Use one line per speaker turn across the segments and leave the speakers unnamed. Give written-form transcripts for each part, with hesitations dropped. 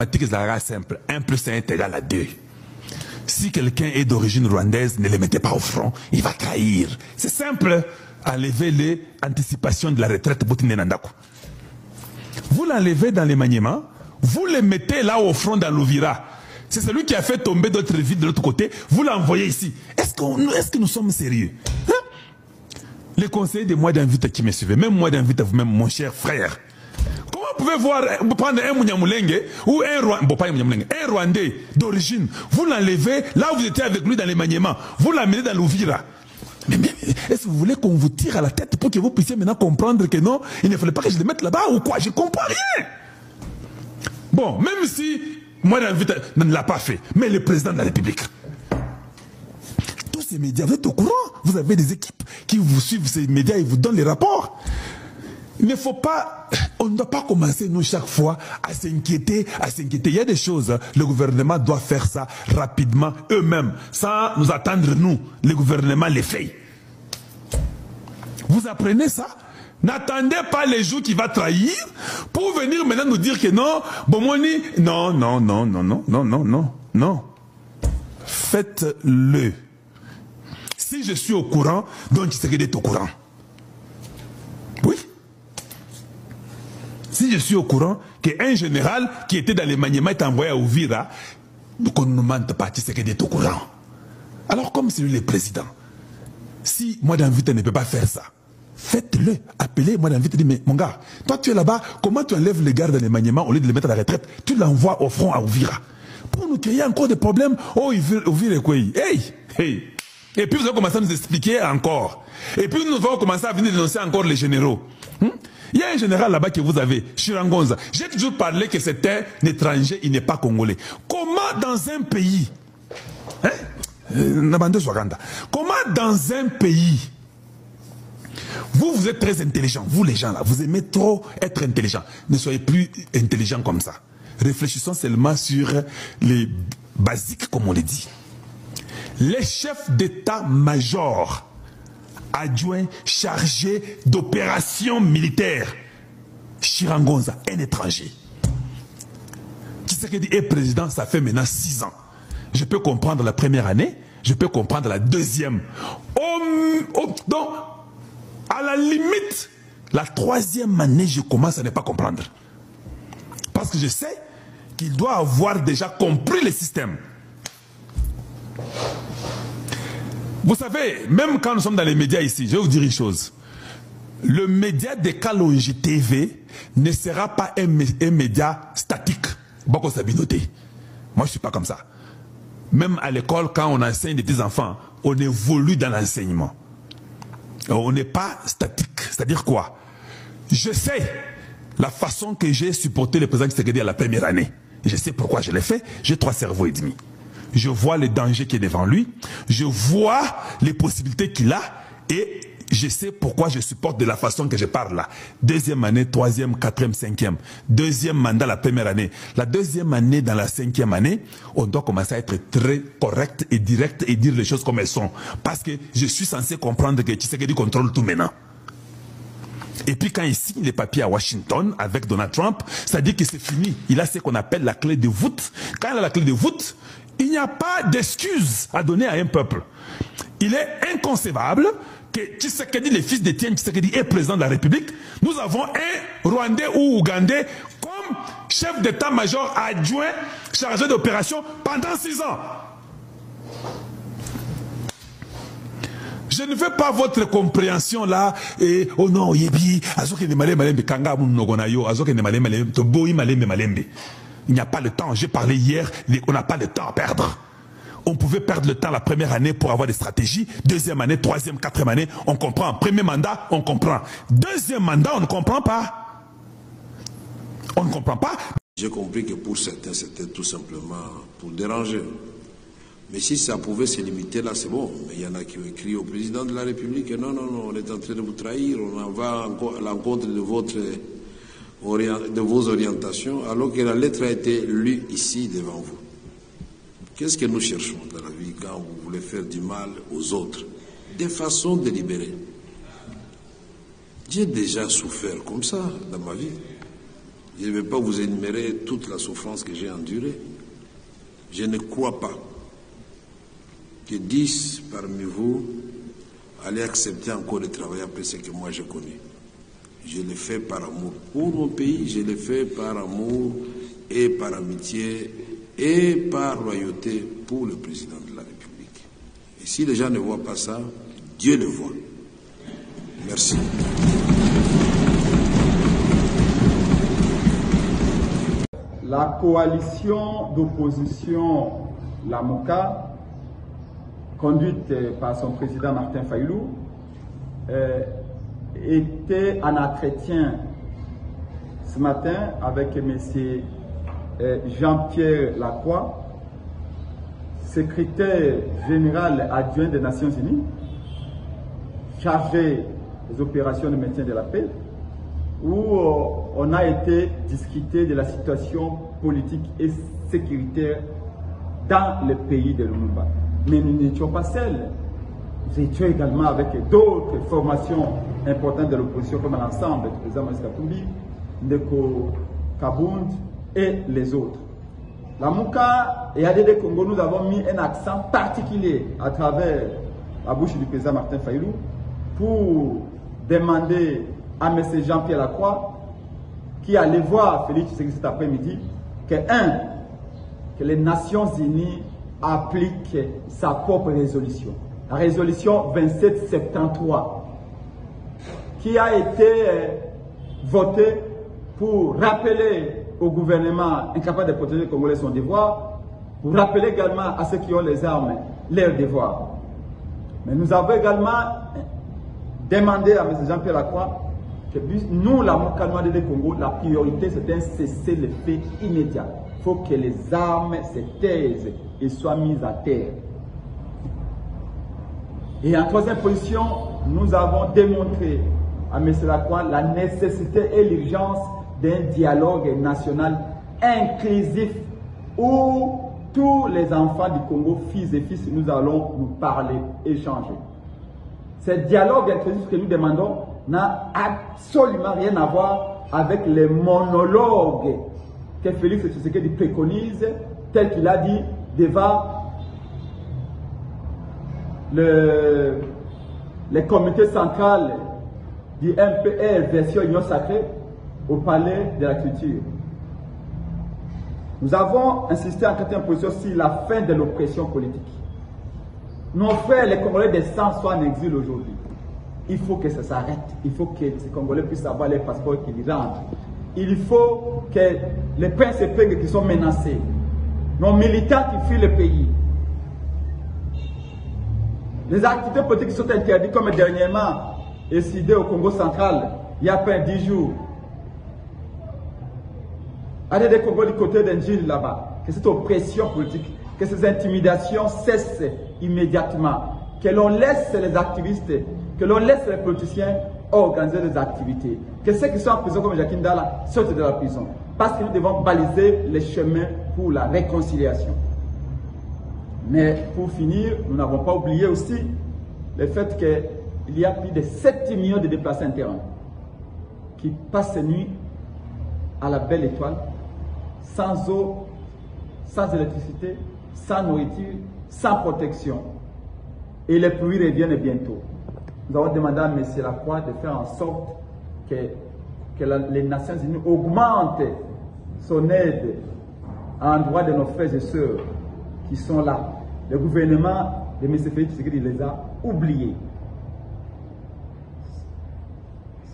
mathématiques est simple. 1 plus 1 est égal à 2. Si quelqu'un est d'origine rwandaise, ne le mettez pas au front, il va trahir. C'est simple. Enlevez les anticipations de la retraite. Vous l'enlevez dans les maniements, vous le mettez là au front dans l'Ouvira. C'est celui qui a fait tomber d'autres villes de l'autre côté, vous l'envoyez ici. Est-ce que nous sommes sérieux, hein? Les conseillers de moi d'invite qui me suivent, même moi d'invite vous-même, mon cher frère. Comment vous pouvez prendre un Mouniamoulenge ou un Rwandais d'origine, vous l'enlevez, là où vous étiez avec lui dans les maniements, vous l'amenez dans l'Ouvira. Mais est-ce que vous voulez qu'on vous tire à la tête pour que vous puissiez maintenant comprendre que non, il ne fallait pas que je le mette là-bas ou quoi? Je ne comprends rien. Bon, même si moi d'invite ne l'a pas fait, mais le président de la République. Tous ces médias, vous êtes au courant, vous avez des équipes qui vous suivent ces médias et vous donnent les rapports. Il ne faut pas, on ne doit pas commencer nous chaque fois à s'inquiéter, Il y a des choses, le gouvernement doit faire ça rapidement eux-mêmes, sans nous attendre nous, le gouvernement les fait. Vous apprenez ça? N'attendez pas les jours qui va trahir pour venir maintenant nous dire que non, Bomoni, non. Faites-le. Si je suis au courant, donc Tshisekedi est au courant. Oui. Si je suis au courant qu'un général qui était dans les maniements est envoyé à Ouvira, qu'on ne mente pas, Tshisekedi est au courant. Alors comme c'est lui le président, si moi d'invite ne peut pas faire ça, faites-le. Appelez moi d'invite et dites, mais mon gars, toi tu es là-bas, comment tu enlèves les gars dans les maniements au lieu de les mettre à la retraite? Tu l'envoies au front à Ouvira. Pour nous créer encore des problèmes, oh Ouvira quoi? Hey. Et puis vous allez commencer à nous expliquer encore. Et puis nous allons commencer à venir dénoncer encore les généraux. Il y a un général là-bas que vous avez, Chirangonza. J'ai toujours parlé que c'était un étranger, il n'est pas congolais. Comment dans un pays, comment dans un pays, vous êtes très intelligent, vous les gens là, vous aimez trop être intelligent. Ne soyez plus intelligent comme ça. Réfléchissons seulement sur les basiques, comme on les dit. Les chefs d'état-major adjoint chargé d'opérations militaires, Chirangonza, un étranger. Tshisekedi est président, ça fait maintenant 6 ans. Je peux comprendre la première année, je peux comprendre la deuxième. Donc, à la limite, la 3e année, je commence à ne pas comprendre. Parce que je sais qu'il doit avoir déjà compris le système. Vous savez, même quand nous sommes dans les médias ici, je vais vous dire une chose. Le média de Kalonji TV ne sera pas un média statique. Boko Sabinoté. Moi, je ne suis pas comme ça. Même à l'école, quand on enseigne des petits enfants, on évolue dans l'enseignement. On n'est pas statique. C'est-à-dire quoi? Je sais la façon que j'ai supporté le président Tshisekedi à la première année. Je sais pourquoi je l'ai fait. J'ai 3 cerveaux et demi. Je vois le danger qui est devant lui, je vois les possibilités qu'il a et je sais pourquoi je supporte de la façon que je parle là. 2e année, 3e, 4e, 5e. 2e mandat la première année. La 2e année dans la 5e année, on doit commencer à être très correct et direct et dire les choses comme elles sont. Parce que je suis censé comprendre que Tshisekedi contrôle tout maintenant. Et puis quand il signe les papiers à Washington avec Donald Trump, ça dit que c'est fini. Il a ce qu'on appelle la clé de voûte. Quand il a la clé de voûte, il n'y a pas d'excuse à donner à un peuple. Il est inconcevable que Tshisekedi, le fils d'Étienne Tshisekedi, est président de la République. Nous avons un Rwandais ou Ougandais comme chef d'état-major adjoint chargé d'opération pendant 6 ans. Je ne veux pas votre compréhension là. Et, oh non, yebi, il n'y a pas le temps. J'ai parlé hier, on n'a pas le temps à perdre. On pouvait perdre le temps la première année pour avoir des stratégies. 2e année, 3e, 4e année, on comprend. Premier mandat, on comprend. 2e mandat, on ne comprend pas. On ne comprend pas.
J'ai compris que pour certains, c'était tout simplement pour déranger. Mais si ça pouvait se limiter là, c'est bon. Mais il y en a qui ont écrit au président de la République, non, on est en train de vous trahir, on va à l'encontre de vos orientations, alors que la lettre a été lue ici devant vous. Qu'est-ce que nous cherchons dans la vie quand vous voulez faire du mal aux autres? De façon délibérée. J'ai déjà souffert comme ça dans ma vie. Je ne vais pas vous énumérer toute la souffrance que j'ai endurée. Je ne crois pas que 10 parmi vous allaient accepter encore de travailler après ce que moi j'ai connu. Je l'ai fait par amour pour mon pays, je l'ai fait par amour et par amitié et par loyauté pour le président de la République. Et si les gens ne voient pas ça, Dieu le voit. Merci.
La coalition d'opposition Lamuka, conduite par son président Martin Fayulu, était en entretien ce matin avec M. Jean-Pierre Lacroix, secrétaire général adjoint des Nations Unies, chargé des opérations de maintien de la paix, où on a été discuté de la situation politique et sécuritaire dans le pays de Lumumba. Mais nous n'étions pas seuls. Nous étions également avec d'autres formations importantes de l'opposition, comme l'ensemble du président Moïse Katumbi, Ndeko Kabound et les autres. La Mouka et ADD Congo, nous avons mis un accent particulier à travers la bouche du président Martin Fayulu pour demander à M. Jean-Pierre Lacroix, qui allait voir Félix Tshisekedi cet après-midi, que les Nations Unies appliquent sa propre résolution. La résolution 2773, qui a été votée pour rappeler au gouvernement incapable de protéger les Congolais son devoir, pour rappeler également à ceux qui ont les armes leur devoir. Mais nous avons également demandé à M. Jean-Pierre Lacroix que nous, la Mouka du Congo, la priorité c'est un cessez-le-feu immédiat. Il faut que les armes se taisent et soient mises à terre. Et en troisième position, nous avons démontré à M. Lacroix la nécessité et l'urgence d'un dialogue national inclusif où tous les enfants du Congo, fils et filles, nous allons nous parler, échanger. Ce dialogue inclusif que nous demandons n'a absolument rien à voir avec les monologues que Félix Tshisekedi préconise, tel qu'il a dit devant le comité central du MPR version Union Sacrée au palais de la culture. Nous avons insisté en quatrième position sur la fin de l'oppression politique. Nos frères, les Congolais des sang, soient en exil aujourd'hui. Il faut que ça s'arrête. Il faut que ces Congolais puissent avoir les passeports qui les rendent. Il faut que les princes et princes qui sont menacés, nos militants qui fuient le pays, les activités politiques qui sont interdites, comme dernièrement décidé au Congo central, il y a à peine 10 jours. Allez des Congo du côté d'Engil là-bas, que cette oppression politique, que ces intimidations cessent immédiatement, que l'on laisse les activistes, que l'on laisse les politiciens organiser des activités, que ceux qui sont en prison comme Jacques Ndala sortent de la prison, parce que nous devons baliser les chemins pour la réconciliation. Mais pour finir, nous n'avons pas oublié aussi le fait qu'il y a plus de 7 millions de déplacés internes qui passent ces nuits à la belle étoile, sans eau, sans électricité, sans nourriture, sans protection. Et les pluies reviennent bientôt. Nous avons demandé à M. Lacroix de faire en sorte que les Nations Unies augmentent son aide à l'endroit de nos frères et sœurs qui sont là. Le gouvernement de M. Félix Tshisekedi les a oubliés.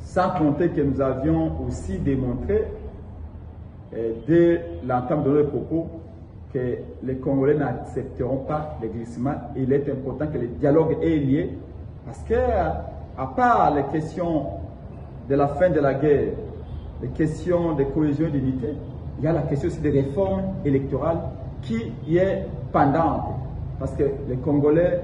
Sans compter que nous avions aussi démontré, dès l'entame de nos propos, que les Congolais n'accepteront pas les glissements. Il est important que le dialogue ait lieu, parce que, à part les questions de la fin de la guerre, les questions de cohésion et d'unité, il y a la question aussi des réformes électorales qui est pendante. Parce que les Congolais,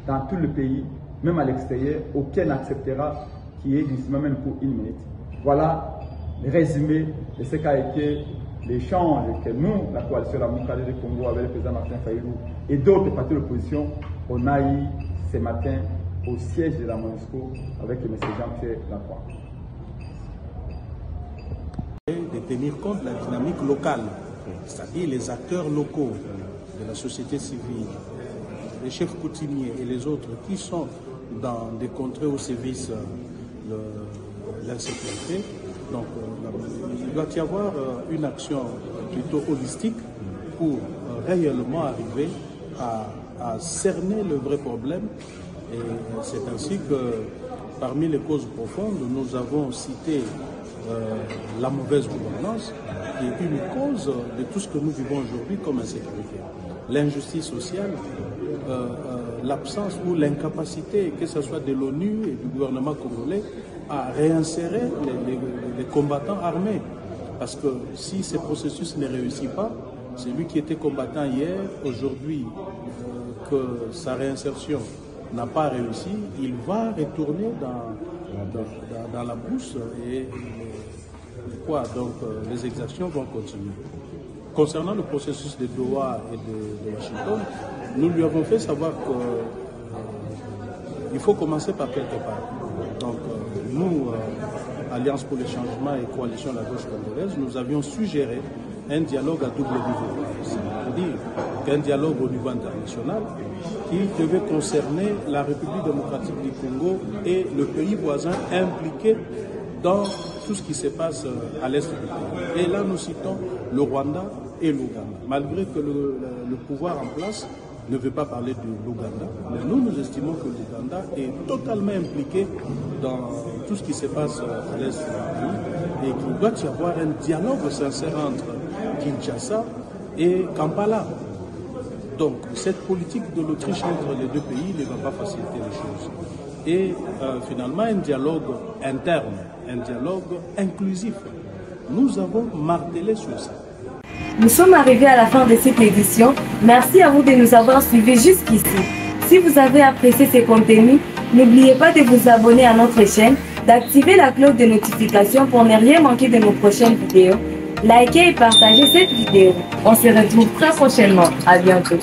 dans tout le pays, même à l'extérieur, aucun n'acceptera qu'il y ait glissement même pour une minute. Voilà le résumé de ce qu'a été l'échange que nous, la coalition La Mouka du Congo, avec le président Martin Fayulu et d'autres partis de l'opposition, on a eu ce matin au siège de la MONUSCO avec M. Jean-Pierre Lacroix.
Des tenir compte de la dynamique locale, c'est-à-dire les acteurs locaux de la société civile, les chefs coutumiers et les autres qui sont dans des contrées où sévissent l'insécurité. Donc il doit y avoir une action plutôt holistique pour réellement arriver à cerner le vrai problème. Et c'est ainsi que parmi les causes profondes, nous avons cité la mauvaise gouvernance, qui est une cause de tout ce que nous vivons aujourd'hui comme insécurité. L'injustice sociale, l'absence ou l'incapacité, que ce soit de l'ONU et du gouvernement congolais, à réinsérer les combattants armés. Parce que si ce processus ne réussit pas, celui qui était combattant hier, aujourd'hui, que sa réinsertion n'a pas réussi, il va retourner dans la brousse et donc les exactions vont continuer. Concernant le processus de Doha et de Washington, nous lui avons fait savoir qu'il faut commencer par quelque part. Donc nous, Alliance pour le changement et Coalition de la gauche congolaise, nous avions suggéré un dialogue à double niveau. C'est-à-dire qu'un dialogue au niveau international qui devait concerner la République démocratique du Congo et le pays voisin impliqué dans tout ce qui se passe à l'est du pays. Et là, nous citons le Rwanda et l'Ouganda. Malgré que le pouvoir en place ne veut pas parler de l'Ouganda, mais nous estimons que l'Ouganda est totalement impliqué dans tout ce qui se passe à l'est du pays et qu'il doit y avoir un dialogue sincère entre Kinshasa et Kampala. Donc, cette politique de l'Autriche entre les deux pays ne va pas faciliter les choses. Et finalement, un dialogue interne, un dialogue inclusif. Nous avons martelé sur ça.
Nous sommes arrivés à la fin de cette édition. Merci à vous de nous avoir suivis jusqu'ici. Si vous avez apprécié ces contenus, n'oubliez pas de vous abonner à notre chaîne, d'activer la cloche de notification pour ne rien manquer de nos prochaines vidéos. Likez et partagez cette vidéo. On se retrouve très prochainement. À bientôt.